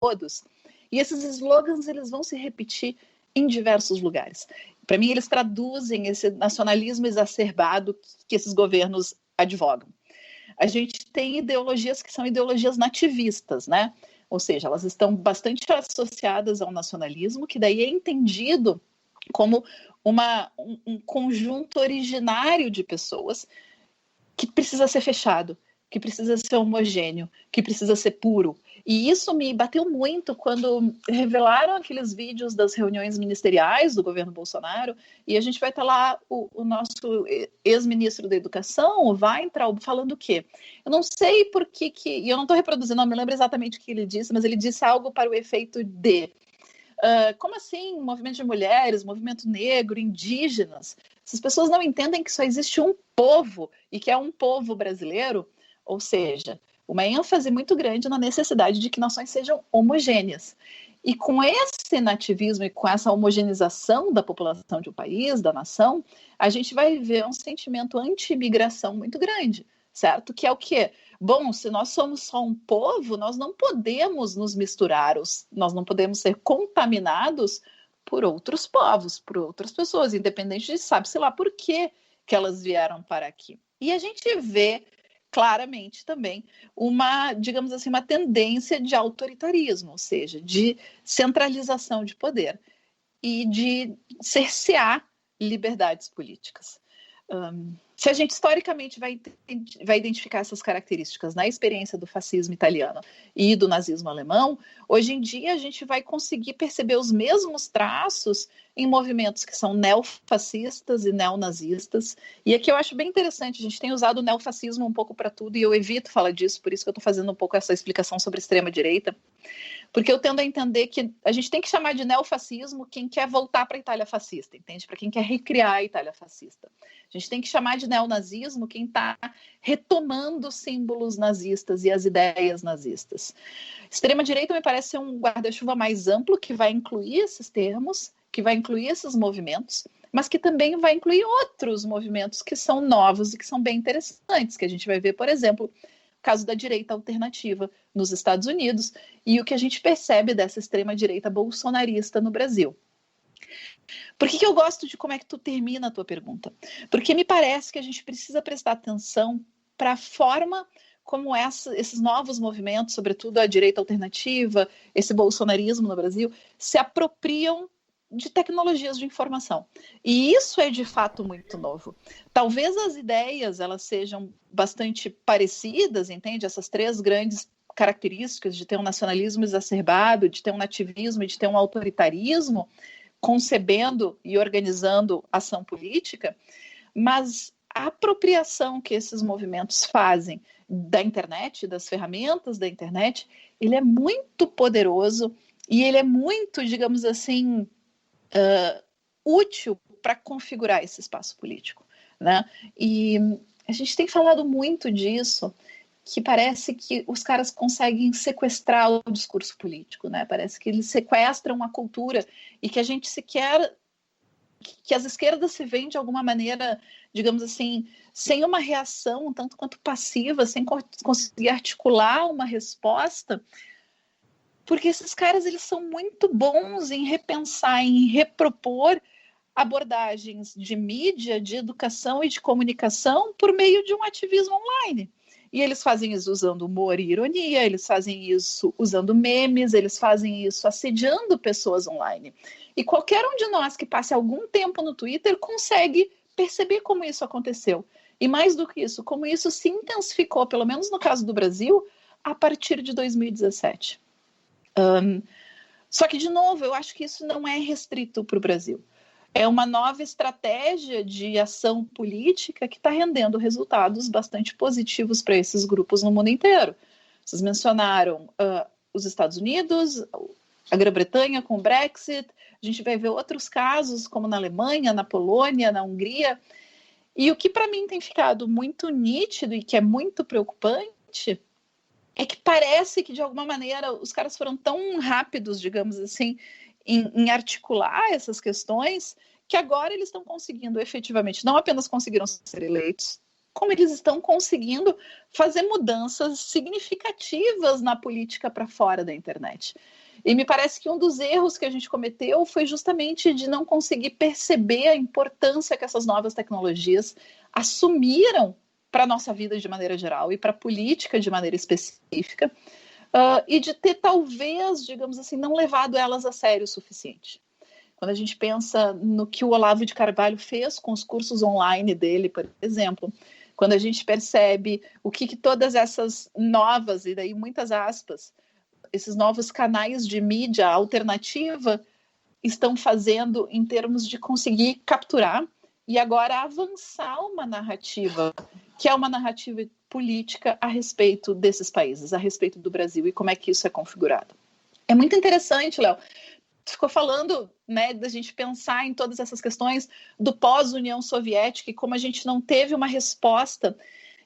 todos. E esses slogans, eles vão se repetir em diversos lugares. Para mim, eles traduzem esse nacionalismo exacerbado que esses governos advogam. A gente tem ideologias que são ideologias nativistas, né? Ou seja, elas estão bastante associadas ao nacionalismo, que daí é entendido como um conjunto originário de pessoas que precisa ser fechado, que precisa ser homogêneo, que precisa ser puro. E isso me bateu muito quando revelaram aqueles vídeos das reuniões ministeriais do governo Bolsonaro, e a gente vai ter lá o nosso ex-ministro da Educação, o Weintraub, falando o quê? Eu não sei por que, e eu não estou reproduzindo, não me lembro exatamente o que ele disse, mas ele disse algo para o efeito de... como assim movimento de mulheres, movimento negro, indígenas? Essas pessoas não entendem que só existe um povo e que é um povo brasileiro, ou seja, uma ênfase muito grande na necessidade de que nações sejam homogêneas. E com esse nativismo e com essa homogeneização da população de um país, da nação, a gente vai ver um sentimento anti-imigração muito grande, certo? Que é o quê? Bom, se nós somos só um povo, nós não podemos nos misturar, nós não podemos ser contaminados por outros povos, por outras pessoas, independente de sabe-se lá por que elas vieram para aqui. E a gente vê claramente também digamos assim, uma tendência de autoritarismo, ou seja, de centralização de poder e de cercear liberdades políticas. Se a gente historicamente vai identificar essas características na experiência do fascismo italiano e do nazismo alemão, hoje em dia a gente vai conseguir perceber os mesmos traços em movimentos que são neofascistas e neonazistas. E aqui eu acho bem interessante, a gente tem usado o neofascismo um pouco para tudo, e eu evito falar disso, por isso que eu estou fazendo um pouco essa explicação sobre a extrema-direita, porque eu tendo a entender que a gente tem que chamar de neofascismo quem quer voltar para a Itália fascista, entende? Para quem quer recriar a Itália fascista. A gente tem que chamar de neonazismo quem está retomando os símbolos nazistas e as ideias nazistas. Extrema-direita me parece ser um guarda-chuva mais amplo que vai incluir esses termos, que vai incluir esses movimentos, mas que também vai incluir outros movimentos que são novos e que são bem interessantes, que a gente vai ver, por exemplo, o caso da direita alternativa nos Estados Unidos e o que a gente percebe dessa extrema-direita bolsonarista no Brasil. Por que eu gosto de como é que tu termina a tua pergunta? Porque me parece que a gente precisa prestar atenção para a forma como esses novos movimentos, sobretudo a direita alternativa, esse bolsonarismo no Brasil, se apropriam de tecnologias de informação. E isso é de fato muito novo. Talvez as ideias elas sejam bastante parecidas, entende? Essas três grandes características de ter um nacionalismo exacerbado, de ter um nativismo e de ter um autoritarismo, concebendo e organizando ação política, mas a apropriação que esses movimentos fazem da internet, das ferramentas da internet, ele é muito poderoso e ele é muito, digamos assim, útil para configurar esse espaço político, né? E a gente tem falado muito disso, que parece que os caras conseguem sequestrar o discurso político, né? Parece que eles sequestram a cultura e que a gente sequer... que as esquerdas se veem de alguma maneira, digamos assim, sem uma reação, tanto quanto passiva, sem conseguir articular uma resposta, porque esses caras eles são muito bons em repensar, em repropor abordagens de mídia, de educação e de comunicação por meio de um ativismo online. E eles fazem isso usando humor e ironia, eles fazem isso usando memes, eles fazem isso assediando pessoas online. E qualquer um de nós que passe algum tempo no Twitter consegue perceber como isso aconteceu. E mais do que isso, como isso se intensificou, pelo menos no caso do Brasil, a partir de 2017. Só que, de novo, eu acho que isso não é restrito para o Brasil. É uma nova estratégia de ação política que está rendendo resultados bastante positivos para esses grupos no mundo inteiro. Vocês mencionaram os Estados Unidos, a Grã-Bretanha com o Brexit, a gente vai ver outros casos, como na Alemanha, na Polônia, na Hungria. E o que para mim tem ficado muito nítido e que é muito preocupante é que parece que, de alguma maneira, os caras foram tão rápidos, digamos assim, em articular essas questões, que agora eles estão conseguindo efetivamente, não apenas conseguiram ser eleitos, como eles estão conseguindo fazer mudanças significativas na política para fora da internet. E me parece que um dos erros que a gente cometeu foi justamente de não conseguir perceber a importância que essas novas tecnologias assumiram para a nossa vida de maneira geral e para a política de maneira específica, e de ter talvez, digamos assim, não levado elas a sério o suficiente. Quando a gente pensa no que o Olavo de Carvalho fez com os cursos online dele, por exemplo, quando a gente percebe o que todas essas novas, e daí muitas aspas, esses novos canais de mídia alternativa estão fazendo em termos de conseguir capturar e agora avançar uma narrativa, que é uma narrativa política a respeito desses países, a respeito do Brasil e como é que isso é configurado. É muito interessante, Léo. Tu ficou falando, né, da gente pensar em todas essas questões do pós-União Soviética e como a gente não teve uma resposta.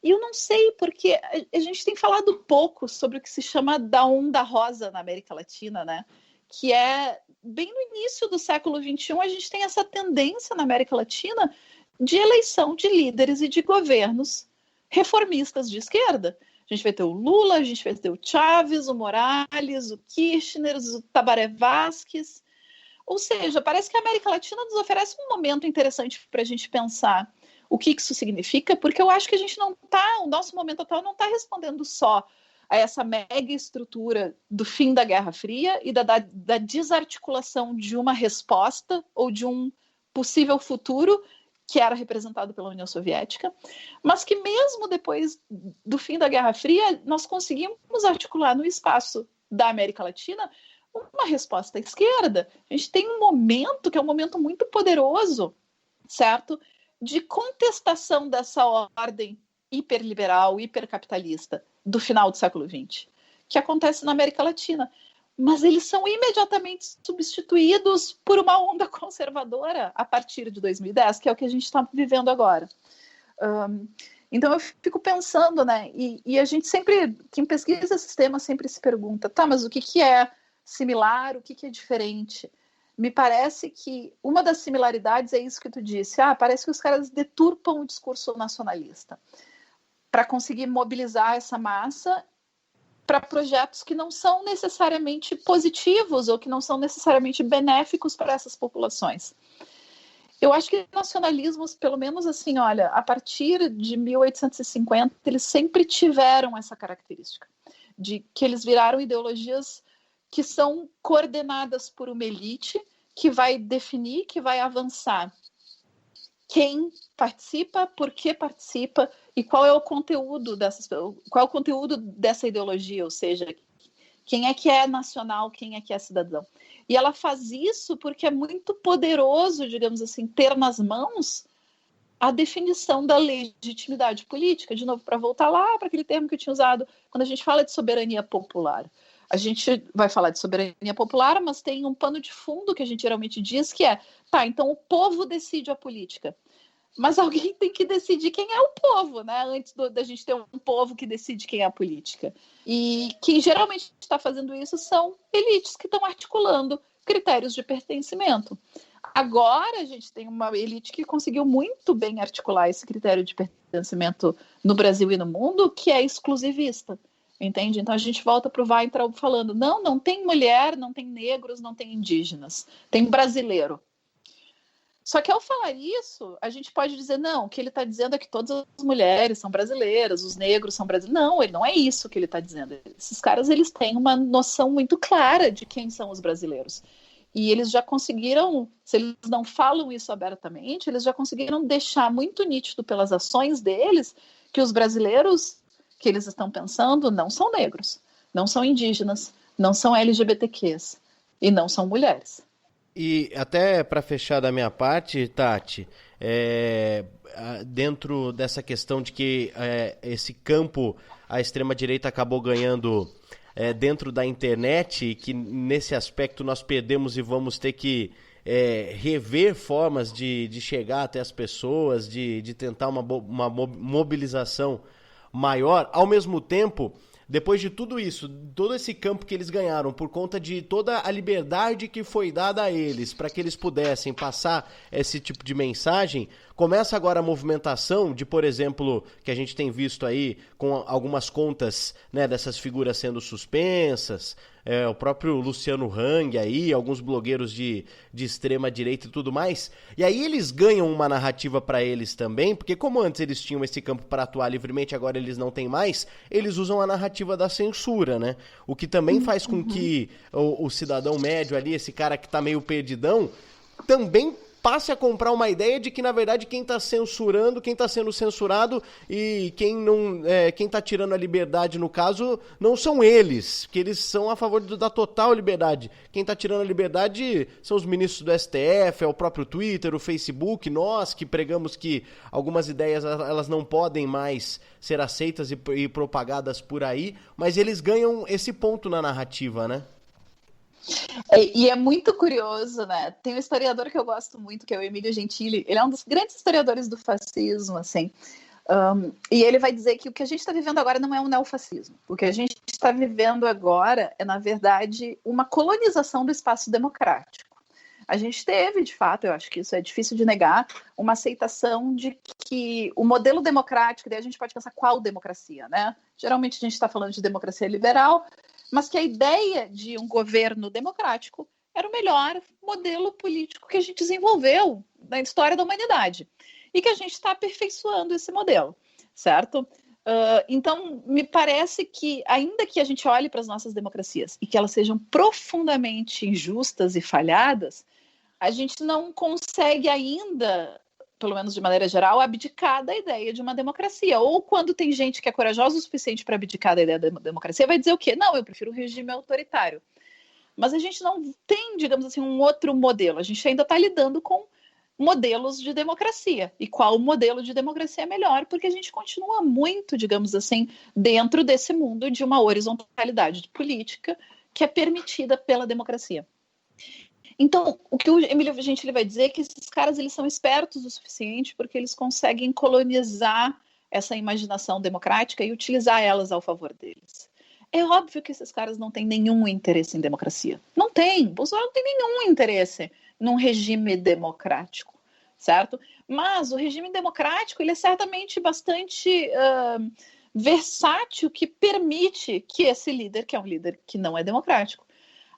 E eu não sei, porque a gente tem falado pouco sobre o que se chama da onda rosa na América Latina, né? Que é, bem no início do século XXI, a gente tem essa tendência na América Latina de eleição de líderes e de governos reformistas de esquerda. A gente vai ter o Lula, a gente vai ter o Chávez, o Morales, o Kirchner, o Tabaré Vázquez. Ou seja, parece que a América Latina nos oferece um momento interessante para a gente pensar o que isso significa, porque eu acho que a gente não está, o nosso momento atual não está respondendo só a essa mega estrutura do fim da Guerra Fria e da desarticulação de uma resposta ou de um possível futuro que era representado pela União Soviética, mas que mesmo depois do fim da Guerra Fria, nós conseguimos articular no espaço da América Latina uma resposta à esquerda. A gente tem um momento que é um momento muito poderoso, certo? De contestação dessa ordem hiperliberal, hipercapitalista do final do século XX, que acontece na América Latina. Mas eles são imediatamente substituídos por uma onda conservadora a partir de 2010, que é o que a gente está vivendo agora. Então eu fico pensando, né, e a gente sempre, quem pesquisa esses temas sempre se pergunta, tá, mas o que é similar, o que é diferente? Me parece que uma das similaridades é isso que tu disse, parece que os caras deturpam o discurso nacionalista para conseguir mobilizar essa massa para projetos que não são necessariamente positivos ou que não são necessariamente benéficos para essas populações. Eu acho que nacionalismos, pelo menos assim, olha, a partir de 1850, eles sempre tiveram essa característica, de que eles viraram ideologias que são coordenadas por uma elite que vai definir, que vai avançar quem participa, por que participa e qual é o conteúdo dessa ideologia, ou seja, quem é que é nacional, quem é que é cidadão. E ela faz isso porque é muito poderoso, digamos assim, ter nas mãos a definição da legitimidade política. De novo, para voltar lá para aquele termo que eu tinha usado, quando a gente fala de soberania popular. A gente vai falar de soberania popular, mas tem um pano de fundo que a gente geralmente diz que é, então o povo decide a política. Mas alguém tem que decidir quem é o povo, né? Antes da gente ter um povo que decide quem é a política. E quem geralmente está fazendo isso são elites que estão articulando critérios de pertencimento. Agora a gente tem uma elite que conseguiu muito bem articular esse critério de pertencimento no Brasil e no mundo, que é exclusivista. Entende? Então a gente volta para o Weintraub falando, não tem mulher, não tem negros, não tem indígenas, tem brasileiro. Só que ao falar isso, a gente pode dizer, não, o que ele está dizendo é que todas as mulheres são brasileiras, os negros são brasileiros. Não, ele não é isso que ele está dizendo. Esses caras, eles têm uma noção muito clara de quem são os brasileiros. E eles já conseguiram, se eles não falam isso abertamente, eles já conseguiram deixar muito nítido pelas ações deles que os brasileiros que eles estão pensando não são negros, não são indígenas, não são LGBTQs e não são mulheres. E até para fechar da minha parte, Tati, dentro dessa questão de que esse campo a extrema-direita acabou ganhando dentro da internet e que nesse aspecto nós perdemos e vamos ter que rever formas de chegar até as pessoas, de tentar uma mobilização maior, ao mesmo tempo depois de tudo isso, todo esse campo que eles ganharam, por conta de toda a liberdade que foi dada a eles, para que eles pudessem passar esse tipo de mensagem, começa agora a movimentação de, por exemplo, que a gente tem visto aí com algumas contas, né, dessas figuras sendo suspensas, o próprio Luciano Hang aí, alguns blogueiros de extrema direita e tudo mais. E aí eles ganham uma narrativa para eles também, porque como antes eles tinham esse campo para atuar livremente, agora eles não têm mais, eles usam a narrativa da censura, né? O que também faz com que o cidadão médio ali, esse cara que tá meio perdidão, também passe a comprar uma ideia de que, na verdade, quem está censurando, quem está sendo censurado e quem está tirando a liberdade, no caso, não são eles, que eles são a favor da total liberdade. Quem está tirando a liberdade são os ministros do STF, é o próprio Twitter, o Facebook, nós que pregamos que algumas ideias elas não podem mais ser aceitas e propagadas por aí, mas eles ganham esse ponto na narrativa, né? E é muito curioso, né? Tem um historiador que eu gosto muito, que é o Emílio Gentili. Ele é um dos grandes historiadores do fascismo, assim. E ele vai dizer que o que a gente está vivendo agora não é um neofascismo. O que a gente está vivendo agora é, na verdade, uma colonização do espaço democrático. A gente teve, de fato, eu acho que isso é difícil de negar, uma aceitação de que o modelo democrático, daí a gente pode pensar qual democracia, né? Geralmente a gente está falando de democracia liberal, mas que a ideia de um governo democrático era o melhor modelo político que a gente desenvolveu na história da humanidade e que a gente está aperfeiçoando esse modelo, certo? Então, me parece que, ainda que a gente olhe para as nossas democracias e que elas sejam profundamente injustas e falhadas, a gente não consegue ainda, pelo menos de maneira geral, abdicar da ideia de uma democracia. Ou quando tem gente que é corajosa o suficiente para abdicar da ideia da democracia, vai dizer o quê? Não, eu prefiro o regime autoritário. Mas a gente não tem, digamos assim, um outro modelo. A gente ainda está lidando com modelos de democracia. E qual modelo de democracia é melhor? Porque a gente continua muito, digamos assim, dentro desse mundo de uma horizontalidade política que é permitida pela democracia. Então, o que o Emílio Gentili vai dizer é que esses caras eles são espertos o suficiente porque eles conseguem colonizar essa imaginação democrática e utilizar elas ao favor deles. É óbvio que esses caras não têm nenhum interesse em democracia. Não tem. Bolsonaro não tem nenhum interesse num regime democrático, certo? Mas o regime democrático ele é certamente bastante versátil, que permite que esse líder, que é um líder que não é democrático,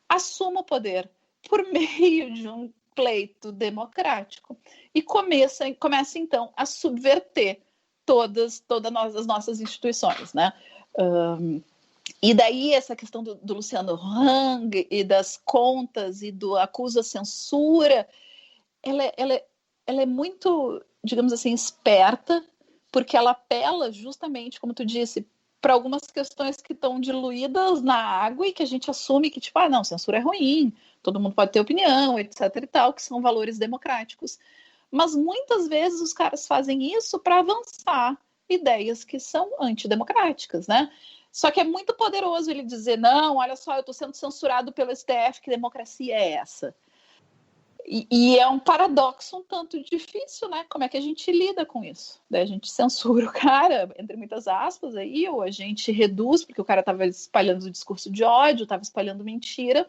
assuma o poder por meio de um pleito democrático e começa então a subverter todas as nossas instituições, né? E daí essa questão do Luciano Hang e das contas e do acusa censura, ela é muito, digamos assim, esperta, porque ela apela justamente, como tu disse, para algumas questões que estão diluídas na água e que a gente assume que, tipo, não, censura é ruim, todo mundo pode ter opinião, etc e tal, que são valores democráticos. Mas muitas vezes os caras fazem isso para avançar ideias que são antidemocráticas, né? Só que é muito poderoso ele dizer, não, olha só, eu estou sendo censurado pelo STF, que democracia é essa? E é um paradoxo um tanto difícil, né? Como é que a gente lida com isso? Daí a gente censura o cara, entre muitas aspas, aí, ou a gente reduz, porque o cara estava espalhando o discurso de ódio, estava espalhando mentira,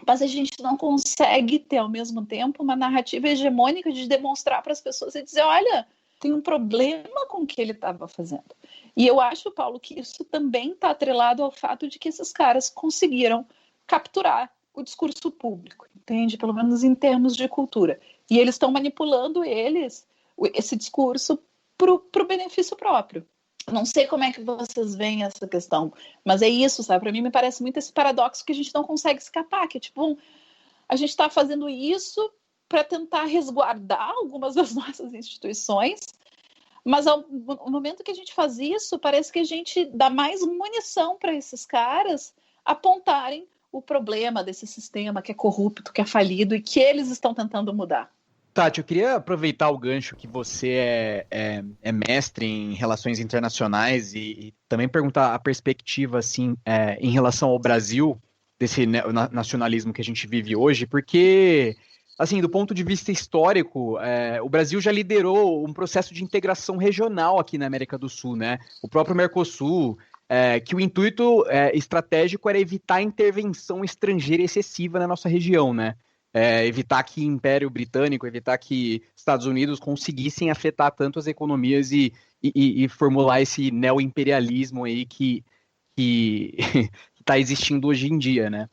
mas a gente não consegue ter, ao mesmo tempo, uma narrativa hegemônica de demonstrar para as pessoas e dizer, olha, tem um problema com o que ele estava fazendo. E eu acho, Paulo, que isso também está atrelado ao fato de que esses caras conseguiram capturar o discurso público, entende? Pelo menos em termos de cultura. E eles estão manipulando esse discurso para o benefício próprio. Não sei como é que vocês veem essa questão, mas é isso, sabe? Para mim me parece muito esse paradoxo que a gente não consegue escapar, que é tipo, a gente está fazendo isso para tentar resguardar algumas das nossas instituições, mas no momento que a gente faz isso, parece que a gente dá mais munição para esses caras apontarem o problema desse sistema que é corrupto, que é falido e que eles estão tentando mudar. Tati, eu queria aproveitar o gancho que você é mestre em relações internacionais e também perguntar a perspectiva assim, em relação ao Brasil, desse nacionalismo que a gente vive hoje, porque, assim, do ponto de vista histórico, o Brasil já liderou um processo de integração regional aqui na América do Sul, né? O próprio Mercosul, que o intuito estratégico era evitar a intervenção estrangeira excessiva na nossa região, né? Evitar que Império Britânico, evitar que Estados Unidos conseguissem afetar tanto as economias e formular esse neoimperialismo aí que está existindo hoje em dia, né?